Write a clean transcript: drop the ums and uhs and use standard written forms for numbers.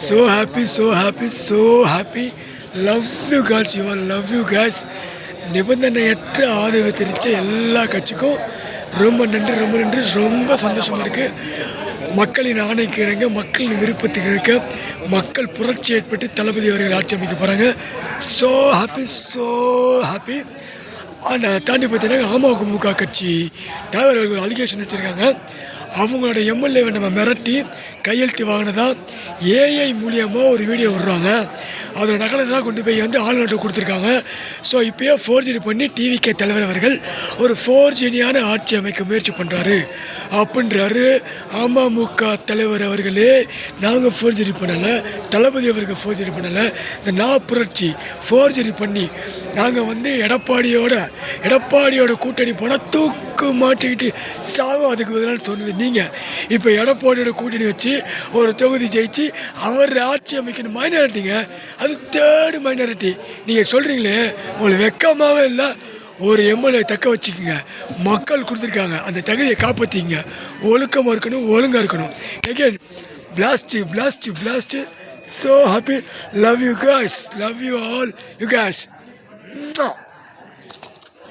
So happy, so happy, so happy. Love you guys, you all love you guys. நிபந்தனையற்ற ஆதரவு தெரிவித்த எல்லா கட்சிக்கும் ரொம்ப நன்றி, ரொம்ப நன்றி. ரொம்ப சந்தோஷமாக இருக்குது. மக்களின் ஆணைக்கு இணங்க, மக்களின் விருப்பத்துக்கு இணங்க மக்கள் புரட்சி ஏற்பட்டு தளபதி அவர்கள் ஆட்சி அமைக்க போகிறாங்க. So happy, so happy. அதை தாண்டி பார்த்தீங்கன்னா அமமுக கட்சி தலைவர்கள் அலிகேஷன் வச்சுருக்காங்க. அவங்களோட எம்எல்ஏவை நம்ம மிரட்டி கையெழுத்து வாங்கினதா ஏஐ மூலியமாக ஒரு வீடியோ விடுறாங்க. அதோட நகலை தான் கொண்டு போய் ஆளுநர்கிட்ட கொடுத்துருக்காங்க. ஸோ இப்போயே ஃபோர்ஜரி பண்ணி டிவிகே தலைவர் அவர்கள் ஒரு ஃபோர்ஜரியான ஆட்சி அமைக்க முயற்சி பண்ணுறாரு அப்படின்றாரு. அமமுக தலைவர் அவர்களே, நாங்கள் ஃபோர்ஜரி பண்ணலை, தளபதி அவர்கள் ஃபோர்ஜரி பண்ணலை, இந்த புரட்சி ஃபோர்ஜரி பண்ணி நாங்கள் எடப்பாடியோட கூட்டணி போனால் தூக்கு மாட்டிக்கிட்டு சாகும், அதுக்கு பதிலாக சொன்னது நீங்கள். இப்போ எடப்பாடியோட கூட்டணி வச்சு ஒரு தொகுதி ஜெயிச்சு அவர் ஆட்சி அமைக்கணும். மைனாரிட்டிங்க, அது தேர்டு மைனாரிட்டி. நீங்கள் சொல்கிறீங்களே, உங்களுக்கு வெக்கமாகவே இல்லை. ஒரு எம்எல்ஏ தக்க வச்சுக்கோங்க, மக்கள் கொடுத்துருக்காங்க, அந்த தகுதியை காப்பாற்றிங்க. ஒழுக்கமாக இருக்கணும், ஒழுங்காக இருக்கணும். Again blast. So happy. Love you guys. Love you all. You guys.